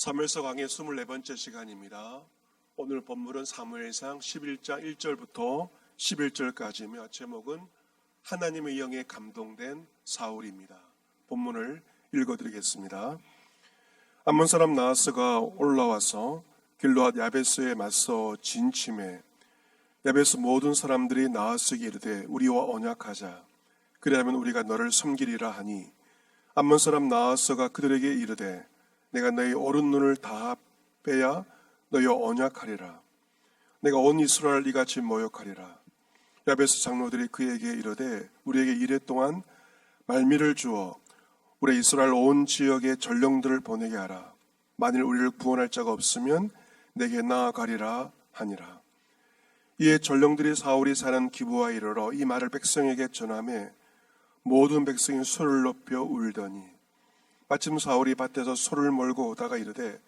사무엘서 강의 24번째 시간입니다. 오늘 본문은 사무엘상 11장 1절부터 11절까지며 제목은 하나님의 영에 감동된 사울입니다. 본문을 읽어드리겠습니다. 암몬 사람 나하스가 올라와서 길르앗 야베스에 맞서 진침해 야베스 모든 사람들이 나하스에게 이르되 우리와 언약하자. 그리하면 우리가 너를 섬기리라 하니 암몬 사람 나하스가 그들에게 이르되 내가 너희 오른 눈을 다 빼야 너희와 언약하리라. 내가 온 이스라엘 이같이 모욕하리라. 야베스 장로들이 그에게 이르되 우리에게 이레 동안 말미를 주어 우리 이스라엘 온 지역에 전령들을 보내게 하라. 만일 우리를 구원할 자가 없으면 내게 나아가리라 하니라. 이에 전령들이 사울이 사는 기브아에 이르러 이 말을 백성에게 전하매 모든 백성이 소리를 높여 울더니 마침 사울이 밭에서 소를 몰고 오다가 이르되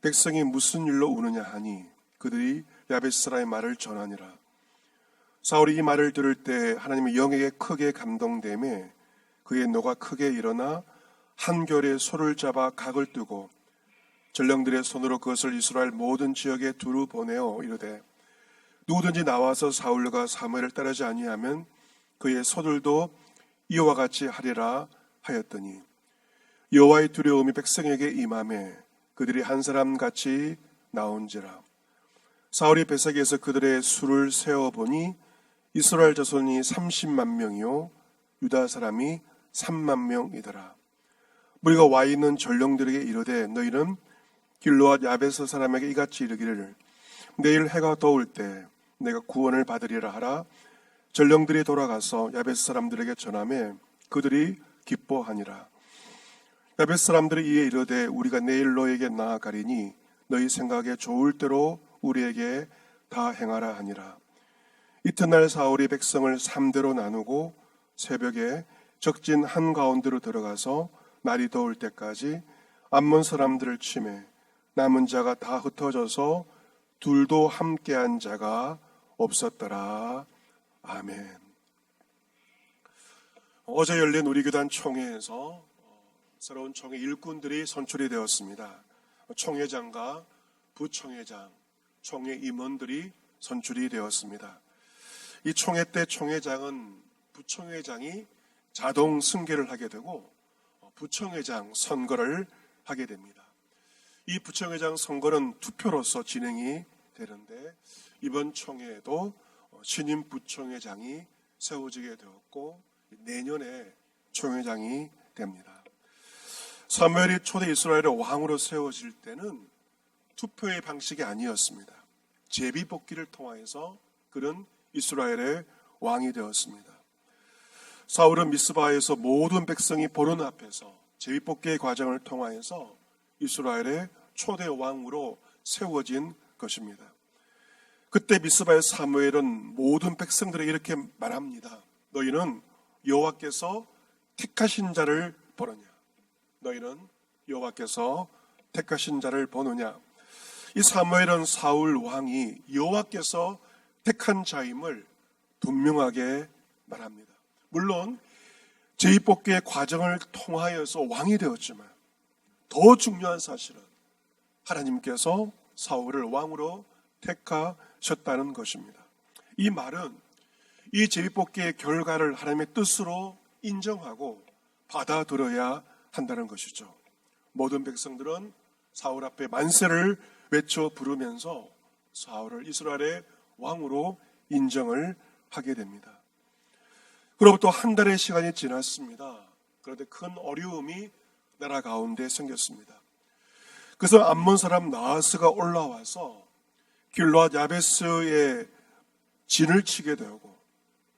백성이 무슨 일로 우느냐 하니 그들이 야베스 사람의 말을 전하니라. 사울이 이 말을 들을 때 하나님의 영에게 크게 감동되매 그의 노가 크게 일어나 한결에 소를 잡아 각을 뜨고 전령들의 손으로 그것을 이스라엘 모든 지역에 두루 보내어 이르되 누구든지 나와서 사울과 사무엘을 따르지 아니하면 그의 소들도 이와 같이 하리라 하였더니 여호와의 두려움이 백성에게 임하매 그들이 한 사람 같이 나온지라. 사울이 베세기에서 그들의 수를 세어보니 이스라엘 자손이 30만 명이요 유다 사람이 3만 명이더라. 무리가 와 있는 전령들에게 이르되 너희는 길르앗 야베스 사람에게 이같이 이르기를 내일 해가 더울 때 내가 구원을 받으리라 하라. 전령들이 돌아가서 야베스 사람들에게 전하매 그들이 기뻐하니라. 야베스 사람들이 이에 이르되 우리가 내일 너에게 나아가리니 너희 생각에 좋을 대로 우리에게 다 행하라 하니라. 이튿날 사울이 백성을 3대로 나누고 새벽에 적진 한가운데로 들어가서 날이 더울 때까지 암몬 사람들을 치매 남은 자가 다 흩어져서 둘도 함께한 자가 없었더라. 아멘. 어제 열린 우리 교단 총회에서 새로운 총회 일꾼들이 선출이 되었습니다. 총회장과 부총회장, 총회 임원들이 선출이 되었습니다. 이 총회 때 총회장은 부총회장이 자동 승계를 하게 되고 부총회장 선거를 하게 됩니다. 이 부총회장 선거는 투표로서 진행이 되는데 이번 총회에도 신임 부총회장이 세워지게 되었고 내년에 총회장이 됩니다. 사무엘이 초대 이스라엘의 왕으로 세워질 때는 투표의 방식이 아니었습니다. 제비뽑기를 통하여서 그는 이스라엘의 왕이 되었습니다. 사울은 미스바에서 모든 백성이 보는 앞에서 제비뽑기의 과정을 통하여서 이스라엘의 초대 왕으로 세워진 것입니다. 그때 미스바의 사무엘은 모든 백성들에게 이렇게 말합니다. 너희는 여호와께서 택하신 자를 보느냐? 너희는 여호와께서 택하신 자를 보느냐? 이 사무엘은 사울 왕이 여호와께서 택한 자임을 분명하게 말합니다. 물론 제비뽑기의 과정을 통하여서 왕이 되었지만 더 중요한 사실은 하나님께서 사울을 왕으로 택하셨다는 것입니다. 이 말은 이 제비뽑기의 결과를 하나님의 뜻으로 인정하고 받아들여야 한다는 것이죠. 모든 백성들은 사울 앞에 만세를 외쳐 부르면서 사울을 이스라엘의 왕으로 인정을 하게 됩니다. 그로부터 한 달의 시간이 지났습니다. 그런데 큰 어려움이 나라 가운데 생겼습니다. 그래서 암몬 사람 나하스가 올라와서 길르앗 야베스의 진을 치게 되고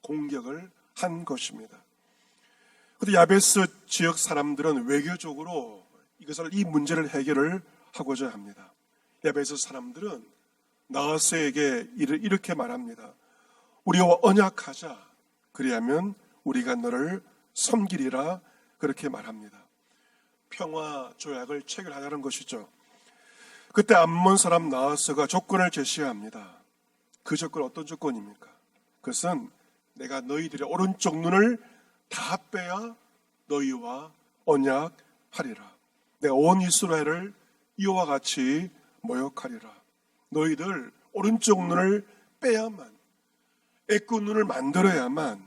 공격을 한 것입니다. 그런데 야베스 지역 사람들은 외교적으로 이 문제를 해결을 하고자 합니다. 야베스 사람들은 나하스에게 이렇게 말합니다. 우리와 언약하자. 그리하면 우리가 너를 섬기리라. 그렇게 말합니다. 평화 조약을 체결하자는 것이죠. 그때 암몬 사람 나하스가 조건을 제시합니다. 그 조건 어떤 조건입니까? 그것은 내가 너희들의 오른쪽 눈을 다 빼야 너희와 언약하리라. 내가 온 이스라엘을 이와 같이 모욕하리라. 너희들 오른쪽 눈을 빼야만, 애꾸 눈을 만들어야만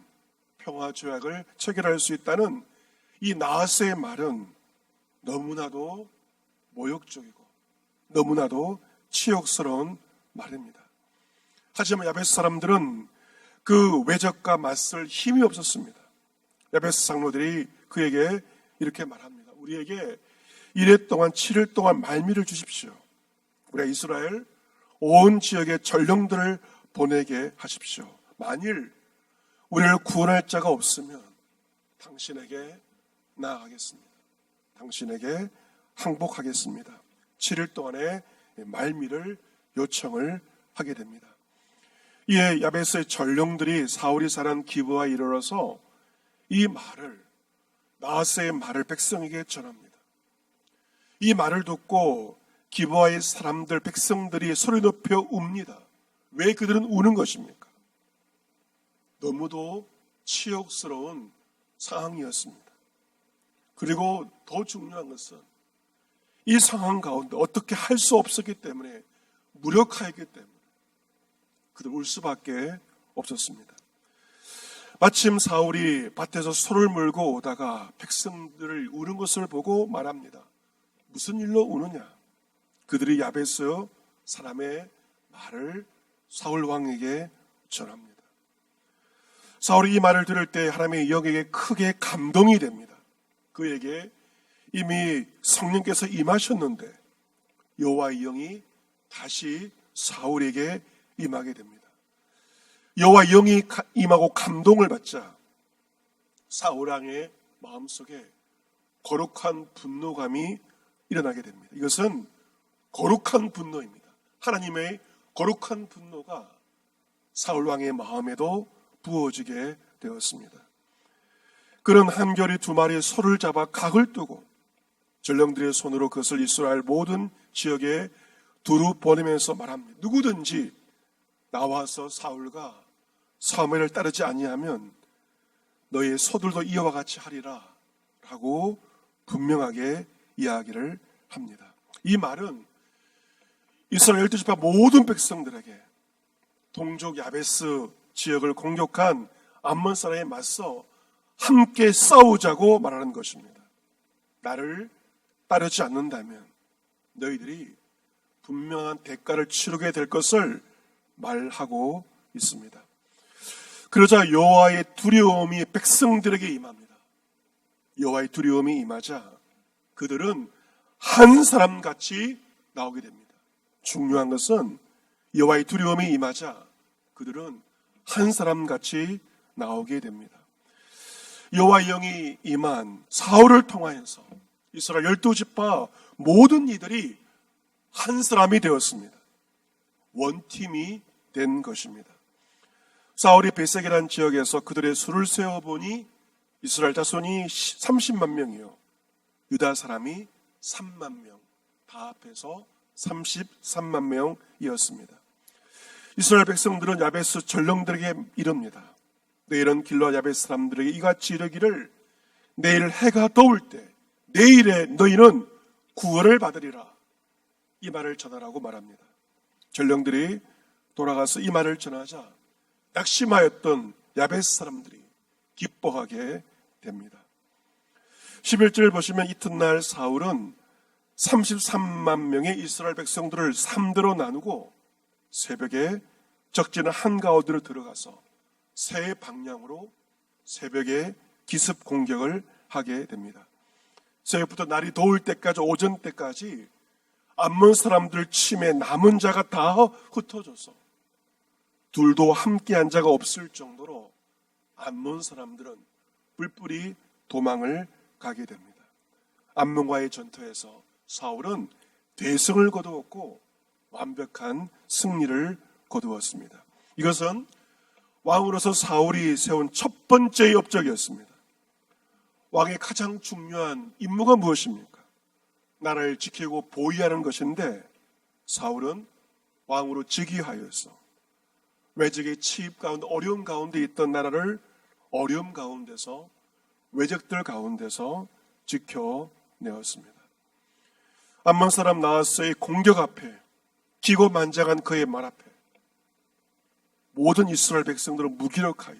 평화 조약을 체결할 수 있다는 이 나하스의 말은 너무나도 모욕적이고 너무나도 치욕스러운 말입니다. 하지만 야베스 사람들은 그 외적과 맞설 힘이 없었습니다. 야베스 장로들이 그에게 이렇게 말합니다. 우리에게 1회 동안 7일 동안 말미를 주십시오. 우리가 이스라엘 온 지역에 전령들을 보내게 하십시오. 만일 우리를 구원할 자가 없으면 당신에게 나아가겠습니다. 당신에게 항복하겠습니다. 7일 동안의 말미를 요청을 하게 됩니다. 이에 야베스의 전령들이 사울이 사는 기브아에 이르러서 이 말을, 나하스의 말을 백성에게 전합니다. 이 말을 듣고 기브아의 사람들, 백성들이 소리 높여 웁니다. 왜 그들은 우는 것입니까? 너무도 치욕스러운 상황이었습니다. 그리고 더 중요한 것은 이 상황 가운데 어떻게 할 수 없었기 때문에, 무력하였기 때문에 그들 울 수밖에 없었습니다. 마침 사울이 밭에서 소를 물고 오다가 백성들을 우는 것을 보고 말합니다. 무슨 일로 우느냐? 그들이 야베스 사람의 말을 사울 왕에게 전합니다. 사울이 이 말을 들을 때 하나님의 영에게 크게 감동이 됩니다. 그에게 이미 성령께서 임하셨는데 여호와의 영이 다시 사울에게 임하게 됩니다. 여호와의 영이 임하고 감동을 받자 사울 왕의 마음속에 거룩한 분노감이 일어나게 됩니다. 이것은 거룩한 분노입니다. 하나님의 거룩한 분노가 사울 왕의 마음에도 부어지게 되었습니다. 그는 한결이 2마리의 소를 잡아 각을 뜨고 전령들의 손으로 그것을 이스라엘 모든 지역에 두루 보내면서 말합니다. 누구든지 나와서 사울과 사무엘을 따르지 아니하면 너의 소들도 이와 같이 하리라 라고 분명하게 이야기를 합니다. 이 말은 이스라엘 12지파 모든 백성들에게 동족 야베스 지역을 공격한 암몬 사람에 맞서 함께 싸우자고 말하는 것입니다. 나를 따르지 않는다면 너희들이 분명한 대가를 치르게 될 것을 말하고 있습니다. 그러자 여호와의 두려움이 백성들에게 임합니다. 여호와의 두려움이 임하자 그들은 한 사람같이 나오게 됩니다. 중요한 것은 여호와의 두려움이 임하자 그들은 한 사람같이 나오게 됩니다. 여호와의 영이 임한 사울을 통하여서 이스라엘 12지파 모든 이들이 한 사람이 되었습니다. 원팀이 된 것입니다. 사울이 베세게라는 지역에서 그들의 수를 세어보니 이스라엘 자손이 30만 명이요 유다 사람이 3만 명, 다 합해서 33만 명이었습니다. 이스라엘 백성들은 야베스 전령들에게 이릅니다. 내일은 길르앗 야베스 사람들에게 이같이 이르기를 내일 해가 더울 때 내일에 너희는 구원을 받으리라. 이 말을 전하라고 말합니다. 전령들이 돌아가서 이 말을 전하자 낙심하였던 야베스 사람들이 기뻐하게 됩니다. 11절 보시면 이튿날 사울은 33만 명의 이스라엘 백성들을 3대로 나누고 새벽에 적지는 한가운데로 들어가서 세 방향으로 새벽에 기습 공격을 하게 됩니다. 새벽부터 날이 더울 때까지 오전 때까지 암몬 사람들 침에 남은 자가 다 흩어져서 둘도 함께한 자가 없을 정도로 암몬 사람들은 뿔뿔이 도망을 가게 됩니다. 암몬과의 전투에서 사울은 대승을 거두었고 완벽한 승리를 거두었습니다. 이것은 왕으로서 사울이 세운 첫 번째 업적이었습니다. 왕의 가장 중요한 임무가 무엇입니까? 나라를 지키고 보위하는 것인데 사울은 왕으로 즉위하여서 외적의 침입 가운데 어려움 가운데 있던 나라를 어려움 가운데서 외적들 가운데서 지켜내었습니다. 암몬 사람 나하스의 공격 앞에, 기고만장한 그의 말 앞에 모든 이스라엘 백성들은 무기력하여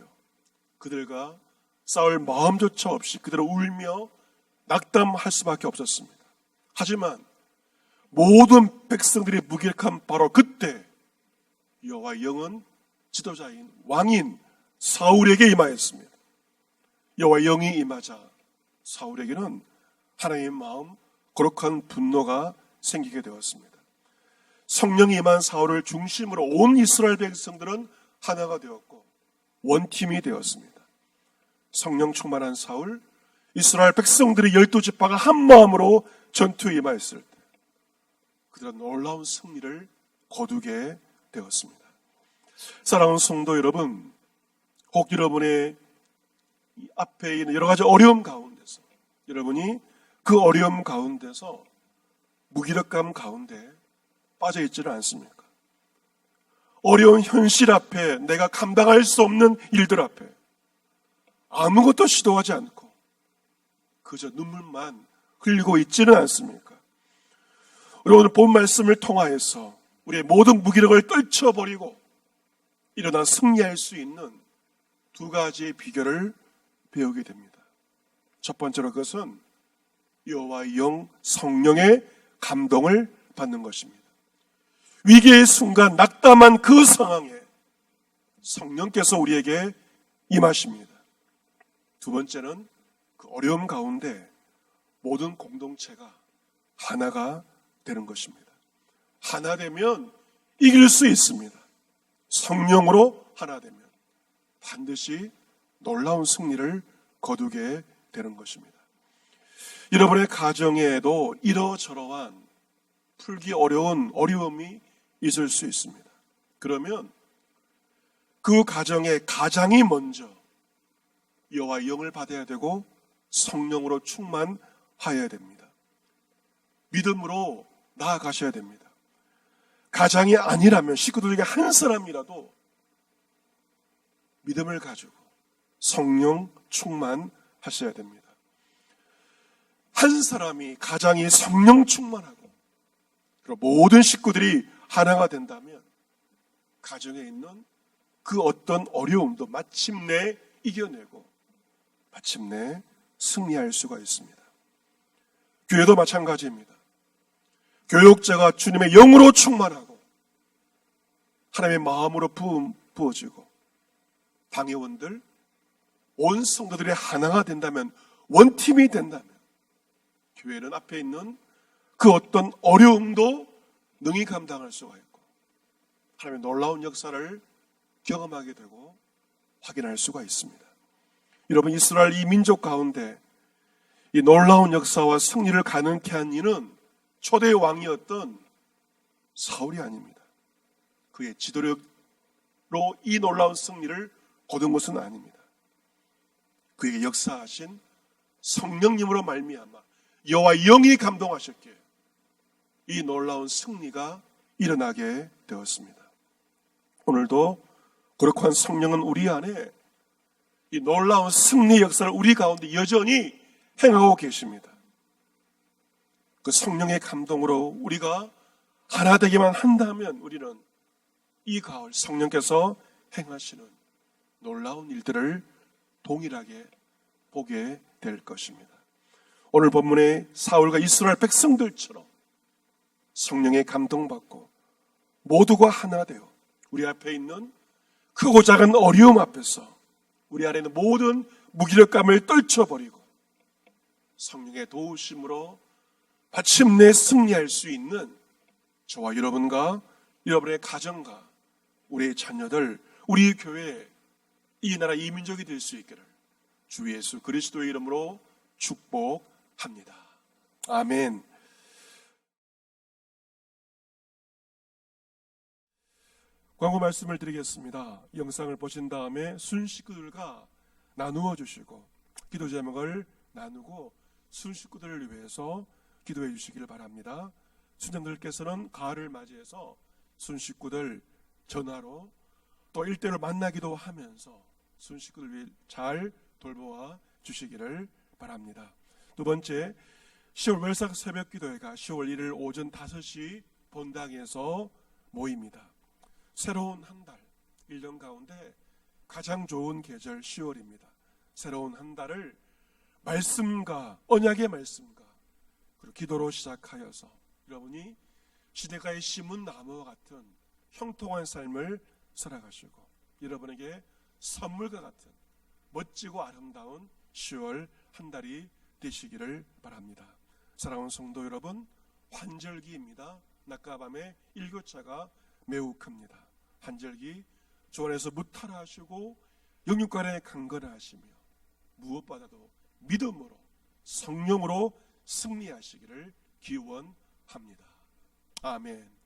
그들과 싸울 마음조차 없이 그들은 울며 낙담할 수밖에 없었습니다. 하지만 모든 백성들이 무기력한 바로 그때 여호와의 영은 지도자인 왕인 사울에게 임하였습니다. 여호와의 영이 임하자 사울에게는 하나님의 마음, 거룩한 분노가 생기게 되었습니다. 성령이 임한 사울을 중심으로 온 이스라엘 백성들은 하나가 되었고 원팀이 되었습니다. 성령 충만한 사울, 이스라엘 백성들의 12지파가 한 마음으로 전투에 임하였을 때 그들은 놀라운 승리를 거두게 되었습니다. 사랑하는 성도 여러분, 혹 여러분의 앞에 있는 여러 가지 어려움 가운데서 여러분이 그 어려움 가운데서 무기력감 가운데 빠져 있지는 않습니까? 어려운 현실 앞에 내가 감당할 수 없는 일들 앞에 아무것도 시도하지 않고 그저 눈물만 흘리고 있지는 않습니까? 우리 오늘 본 말씀을 통하여서 우리의 모든 무기력을 떨쳐버리고 일어나 승리할 수 있는 두 가지의 비결을 배우게 됩니다. 첫 번째로 그것은 여호와의 영 성령의 감동을 받는 것입니다. 위기의 순간 낙담한 그 상황에 성령께서 우리에게 임하십니다. 두 번째는 그 어려움 가운데 모든 공동체가 하나가 되는 것입니다. 하나 되면 이길 수 있습니다. 성령으로 하나 되면 반드시 놀라운 승리를 거두게 되는 것입니다. 여러분의 가정에도 이러저러한 풀기 어려운 어려움이 있을 수 있습니다. 그러면 그 가정의 가장이 먼저 여호와의 영을 받아야 되고 성령으로 충만하여야 됩니다. 믿음으로 나아가셔야 됩니다. 가장이 아니라면 식구들 중에 한 사람이라도 믿음을 가지고 성령 충만하셔야 됩니다. 한 사람이 가장이 성령 충만하고 그리고 모든 식구들이 하나가 된다면 가정에 있는 그 어떤 어려움도 마침내 이겨내고 마침내 승리할 수가 있습니다. 교회도 마찬가지입니다. 교육자가 주님의 영으로 충만하고 하나님의 마음으로 부어지고 당회원들, 온 성도들이 하나가 된다면, 원팀이 된다면 교회는 앞에 있는 그 어떤 어려움도 능히 감당할 수가 있고 하나님의 놀라운 역사를 경험하게 되고 확인할 수가 있습니다. 여러분, 이스라엘 이 민족 가운데 이 놀라운 역사와 승리를 가능케 한 이는 초대 왕이었던 사울이 아닙니다. 그의 지도력으로 이 놀라운 승리를 거둔 것은 아닙니다. 그에게 역사하신 성령님으로 말미암아 여호와의 영이 감동하셨기에 이 놀라운 승리가 일어나게 되었습니다. 오늘도 거룩한 성령은 우리 안에 이 놀라운 승리 역사를 우리 가운데 여전히 행하고 계십니다. 그 성령의 감동으로 우리가 하나 되기만 한다면 우리는 이 가을 성령께서 행하시는 놀라운 일들을 동일하게 보게 될 것입니다. 오늘 본문의 사울과 이스라엘 백성들처럼 성령의 감동받고 모두가 하나 되어 우리 앞에 있는 크고 작은 어려움 앞에서 우리 안에 있는 모든 무기력감을 떨쳐버리고 성령의 도우심으로 마침내 승리할 수 있는 저와 여러분과 여러분의 가정과 우리의 자녀들, 우리 교회, 이 나라 이 민족이 될 수 있기를 주 예수 그리스도의 이름으로 축복합니다. 아멘. 광고 말씀을 드리겠습니다. 영상을 보신 다음에 순식구들과 나누어 주시고 기도 제목을 나누고 순식구들을 위해서 기도해 주시기를 바랍니다. 순장들께서는 가을을 맞이해서 순식구들 전화로 또 1대1로 만나기도 하면서 순식구들 위해 잘 돌보아 주시기를 바랍니다. 두 번째, 10월 월삭 새벽기도회가 10월 1일 오전 5시 본당에서 모입니다. 새로운 한 달, 1년 가운데 가장 좋은 계절 10월입니다. 새로운 한 달을 말씀과 언약의 말씀과 그리고 기도로 시작하여서 여러분이 시내가에 심은 나무와 같은 형통한 삶을 살아가시고 여러분에게 선물과 같은 멋지고 아름다운 10월 한 달이 되시기를 바랍니다. 사랑하는 성도 여러분, 환절기입니다. 낮과 밤의 일교차가 매우 큽니다. 환절기 주 안에서 무탈하시고 영육간에 강건하시며 무엇보다도 믿음으로 성령으로 승리하시기를 기원합니다. 아멘.